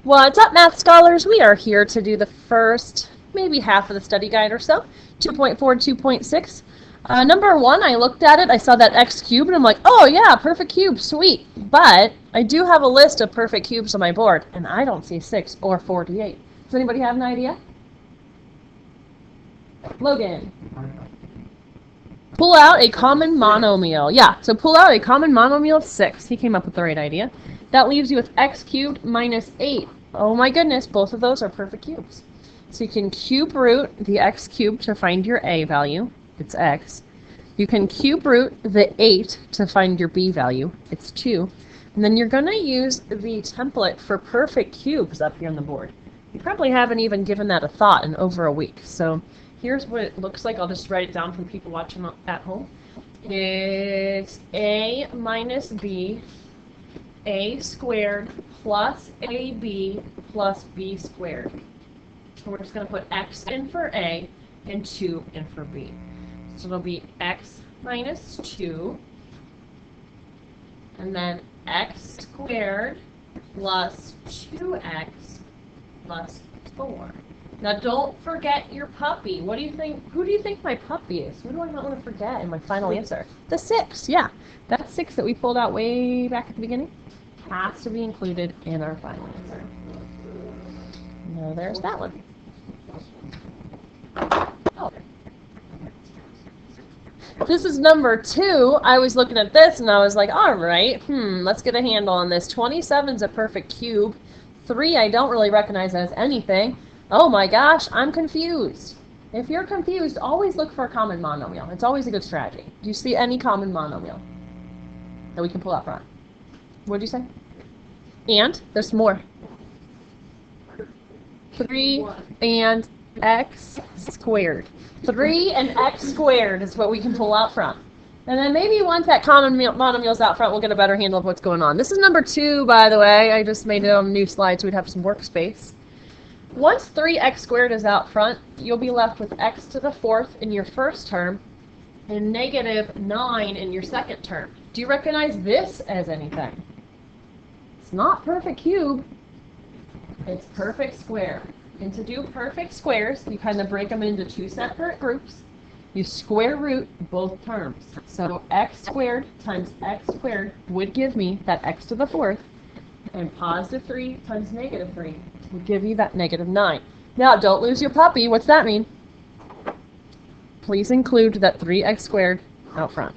What's up, math scholars? We are here to do the first, maybe half of the study guide or so, 2.4, 2.6. Number 1, I looked at it, I saw that x cubed, and I'm like, oh yeah, perfect cube, sweet. But I do have a list of perfect cubes on my board, and I don't see 6 or 48. Does anybody have an idea? Logan. Pull out a common monomial. Yeah, so pull out a common monomial of 6. He came up with the right idea. That leaves you with x cubed minus 8. Oh my goodness, both of those are perfect cubes. So you can cube root the x cubed to find your a value. It's x. You can cube root the 8 to find your b value. It's 2. And then you're going to use the template for perfect cubes up here on the board. You probably haven't even given that a thought in over a week. So here's what it looks like. I'll just write it down for the people watching at home. It's a minus b, a squared plus ab plus b squared. So we're just going to put x in for a and 2 in for b. So it'll be x minus 2 and then x squared plus 2x plus 4. Now don't forget your puppy. What do you think? Who do you think my puppy is? Who do I not want to forget in my final answer? The 6, yeah. That 6 that we pulled out way back at the beginning has to be included in our final answer. Now there's that one. Oh. This is number 2. I was looking at this and I was like, all right, let's get a handle on this. 27 is a perfect cube. 3 I don't really recognize as anything. Oh my gosh, I'm confused. If you're confused, always look for a common monomial. It's always a good strategy. Do you see any common monomial that we can pull out front? What did you say? And there's more. 3 and x squared. 3 and x squared is what we can pull out front. And then maybe once that common monomial's out front, we'll get a better handle of what's going on. This is number 2, by the way. I just made it on a new slide so we'd have some workspace. Once 3x squared is out front, you'll be left with x to the 4th in your first term and negative 9 in your second term. Do you recognize this as anything? It's not perfect cube. It's perfect square. And to do perfect squares, you kind of break them into 2 separate groups. You square root both terms. So x squared times x squared would give me that x to the 4th, and positive 3 times negative 3 would give you that negative 9. Now, don't lose your puppy. What's that mean? Please include that 3x squared out front.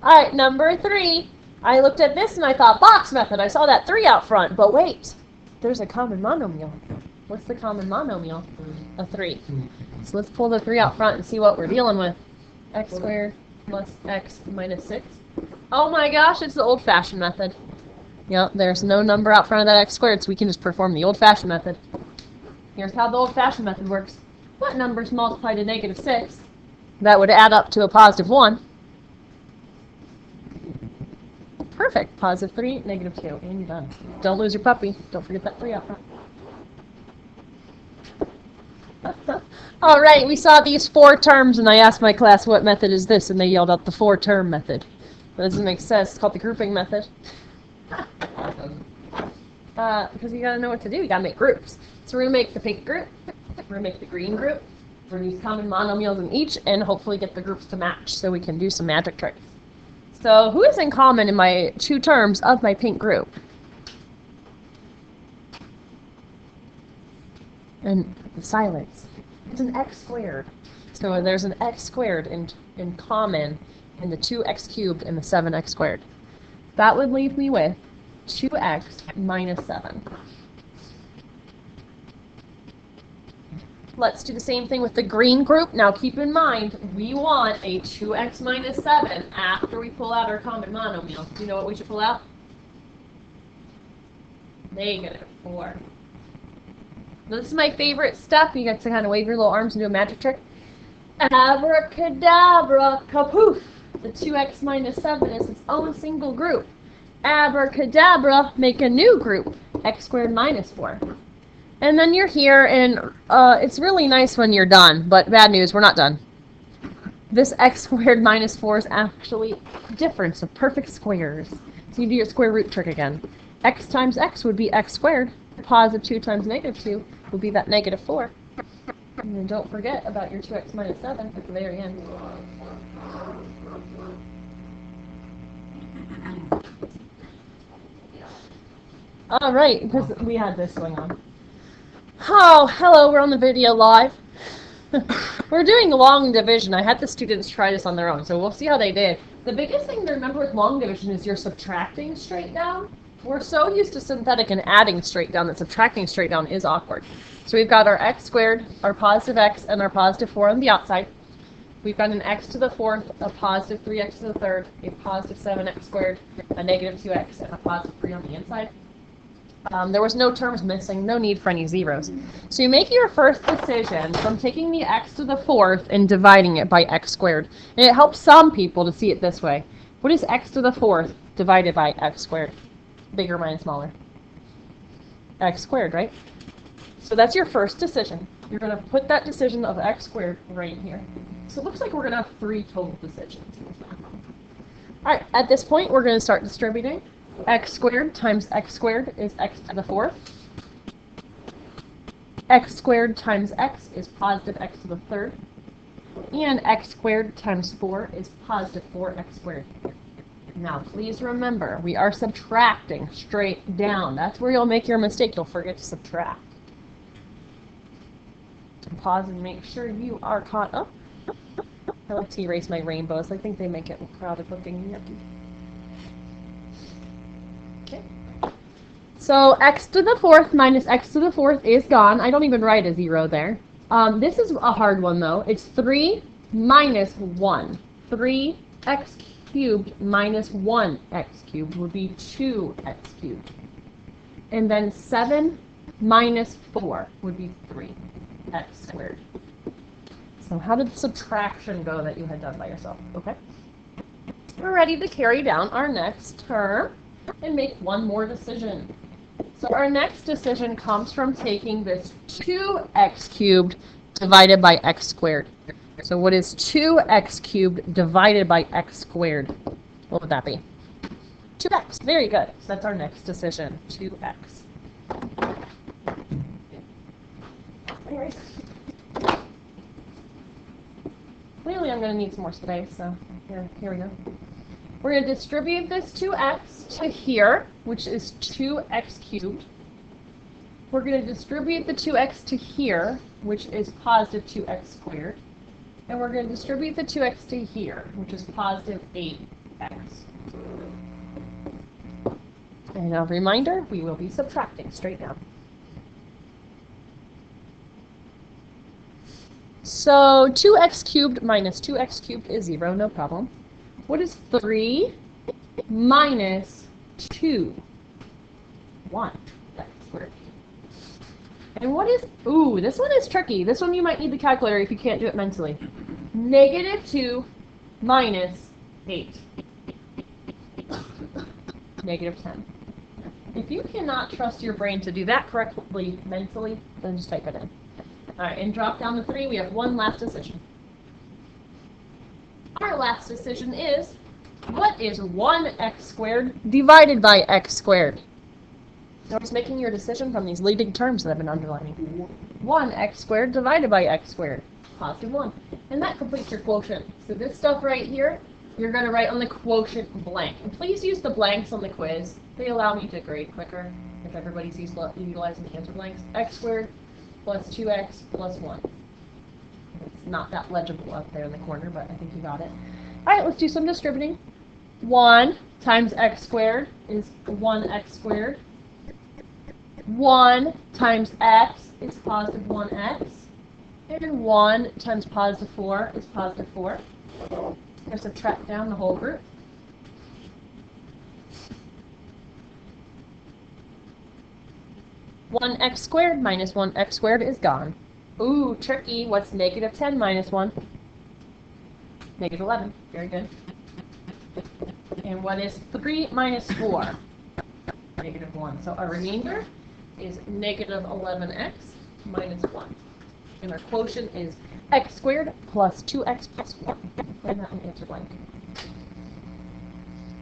All right, number 3. I looked at this and I thought, box method. I saw that 3 out front, but wait, there's a common monomial. What's the common monomial? A 3. So let's pull the 3 out front and see what we're dealing with. X squared plus x minus 6. Oh my gosh, it's the old-fashioned method. Yep, there's no number out front of that x squared, so we can just perform the old-fashioned method. Here's how the old-fashioned method works. What numbers multiply to negative 6? That would add up to a positive 1. Perfect. Positive 3, negative 2, and you're done. Don't lose your puppy. Don't forget that 3 out front. All right, we saw these 4 terms, and I asked my class, what method is this? And they yelled out the 4-term method. That doesn't make sense. It's called the grouping method. Because you got to know what to do. You got to make groups. So we're going to make the pink group. We're going to make the green group. We're going to use common monomials in each, and hopefully get the groups to match so we can do some magic tricks. So who is in common in my 2 terms of my pink group? And silence. It's an x squared. So there's an x squared in common in the 2x cubed and the 7x squared. That would leave me with 2x minus 7. Let's do the same thing with the green group. Now keep in mind, we want a 2x minus 7 after we pull out our common monomial. Do you know what we should pull out? Negative 4. Now, this is my favorite step. You get to kind of wave your little arms and do a magic trick. Abracadabra, kapoof. The 2x minus 7 is its own single group. Abracadabra, make a new group. X squared minus 4. And then you're here, and it's really nice when you're done, but bad news, we're not done. This x squared minus 4 is actually difference of perfect squares. So you do your square root trick again. X times x would be x squared. Positive 2 times negative 2 would be that negative 4. And then don't forget about your 2x minus 7 at the very end. All right, because we had this going on. Oh, hello, we're on the video live. We're doing long division. I had the students try this on their own, so we'll see how they did. The biggest thing to remember with long division is you're subtracting straight down. We're so used to synthetic and adding straight down that subtracting straight down is awkward. So we've got our x squared, our positive x, and our positive 4 on the outside. We've got an x to the 4th, a positive 3x to the 3rd, a positive 7x squared, a negative 2x, and a positive 3 on the inside. There was no terms missing, no need for any zeros. So you make your first decision from taking the x to the 4th and dividing it by x squared. And it helps some people to see it this way. What is x to the 4th divided by x squared? Bigger minus smaller. X squared, right? So that's your first decision. You're going to put that decision of x squared right here. So it looks like we're going to have 3 total decisions. All right, at this point, we're going to start distributing. X squared times x squared is x to the 4th. X squared times x is positive x to the 3rd. And x squared times 4 is positive 4x squared. Now, please remember, we are subtracting straight down. That's where you'll make your mistake. You'll forget to subtract. Pause and make sure you are caught up. I like to erase my rainbows. I think they make it crowded looking. Okay. So x to the 4th minus x to the 4th is gone. I don't even write a 0 there. This is a hard one, though. It's 3 minus 1. 3x cubed minus 1x cubed would be 2x cubed. And then 7 minus 4 would be 3x squared. So how did subtraction go that you had done by yourself? Okay. We're ready to carry down our next term and make one more decision. So our next decision comes from taking this 2x cubed divided by x squared. So what is 2x cubed divided by x squared? What would that be? 2x. Very good. So that's our next decision. 2x. Anyways. Clearly I'm going to need some more space, so here we go. We're going to distribute this 2x to here, which is 2x cubed. We're going to distribute the 2x to here, which is positive 2x squared. And we're going to distribute the 2x to here, which is positive 8x. And a reminder, we will be subtracting straight down. So 2x cubed minus 2x cubed is 0, no problem. What is 3 minus 2? 1. X squared. And what is, ooh, this one is tricky. This one you might need the calculator if you can't do it mentally. Negative 2 minus 8. Negative 10. If you cannot trust your brain to do that correctly mentally, then just type it in. All right, and drop down to 3. We have one last decision. Our last decision is, what is 1x squared divided by x squared? Notice making your decision from these leading terms that I've been underlining. 1x squared divided by x squared, positive 1. And that completes your quotient. So this stuff right here, you're going to write on the quotient blank. And please use the blanks on the quiz. They allow me to grade quicker if everybody's utilizing the answer blanks. X squared plus 2x plus 1. It's not that legible up there in the corner, but I think you got it. All right, let's do some distributing. 1 times x squared is 1x squared. 1 times x is positive 1x. And 1 times positive 4 is positive 4. We're going to subtract down the whole group. One x squared minus 1x squared is gone. Ooh, tricky. What's negative 10 minus 1? Negative 11. Very good. And what is 3 minus 4? Negative 1. So our remainder is negative 11x minus 1. And our quotient is x squared plus 2x plus 1. And that an answer blank.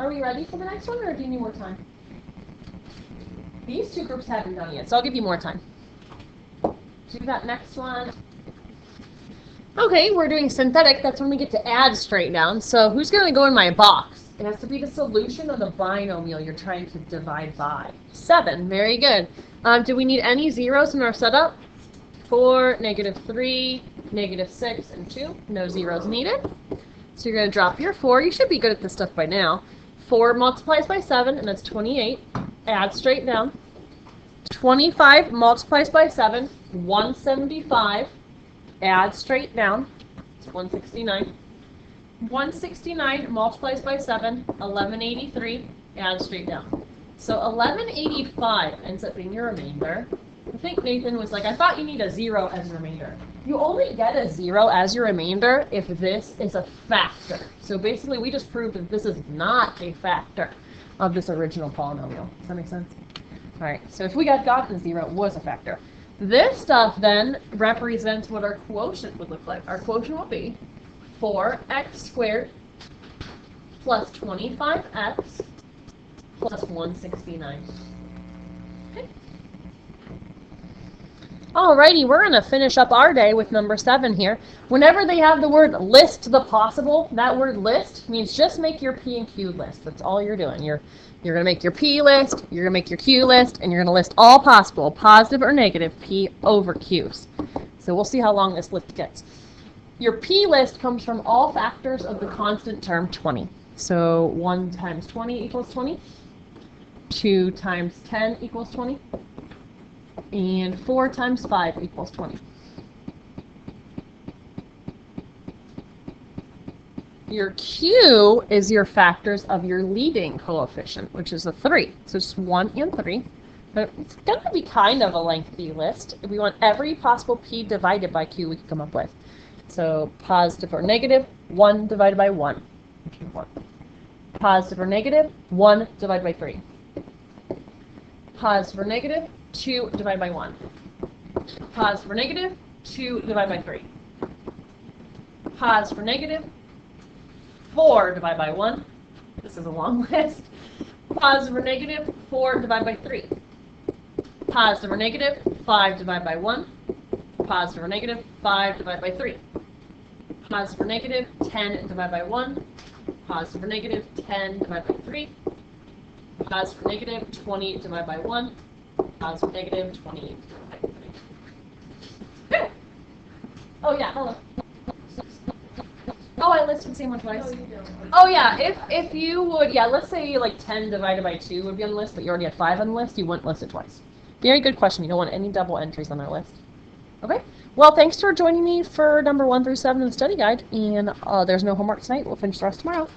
Are we ready for the next one, or do you need more time? These two groups haven't done yet, so I'll give you more time. Do that next one. Okay, we're doing synthetic. That's when we get to add straight down. So who's going to go in my box? It has to be the solution of the binomial you're trying to divide by. 7. Very good. Do we need any zeros in our setup? 4, -3, -6, and 2. No zeros needed. So you're going to drop your 4. You should be good at this stuff by now. 4 multiplies by 7, and that's 28. Add straight down. 25 multiplies by 7, 175. Add straight down. It's 169. 169 multiplies by 7, 1183. Add straight down. So 1185 ends up being your remainder. I think Nathan was like, I thought you need a 0 as a remainder. You only get a 0 as your remainder if this is a factor. So basically, we just proved that this is not a factor of this original polynomial. Does that make sense? All right, so if we got gotten 0, it was a factor. This stuff then represents what our quotient would look like. Our quotient will be 4x squared plus 25x plus 169. Okay. Alrighty, we're going to finish up our day with number 7 here. Whenever they have the word list the possible, that word list means just make your P and Q list. That's all you're doing. You're going to make your P list, you're going to make your Q list, and you're going to list all possible, positive or negative, P over Qs. So we'll see how long this list gets. Your P list comes from all factors of the constant term 20. So 1 times 20 equals 20. 2 times 10 equals 20. And 4 times 5 equals 20. Your Q is your factors of your leading coefficient, which is a 3. So it's 1 and 3. But it's going to be kind of a lengthy list. We want every possible P divided by Q we can come up with. So positive or negative, 1 divided by 1. Positive or negative, 1 divided by 3. Positive or negative, 2 divided by 1. Positive or negative, 2 divided by 3. Positive or negative, 4 divided by 1. This is a long list. Positive or negative, 4 divided by 3. Positive or negative, 5 divided by 1. Positive or negative, 5 divided by 3. Positive or negative, 10 divided by 1. Positive or negative, 10 divided by 3. Positive or negative, 20 divided by 1. Positive or negative, 20 divided by 3. Good. Oh yeah, hello. Oh, I listed the same one twice. Oh yeah, if you would, yeah, let's say like 10 divided by 2 would be on the list, but you already had 5 on the list, you wouldn't list it twice. Very good question. You don't want any double entries on our list. Okay. Well, thanks for joining me for number 1 through 7 in the study guide, and there's no homework tonight. We'll finish the rest tomorrow.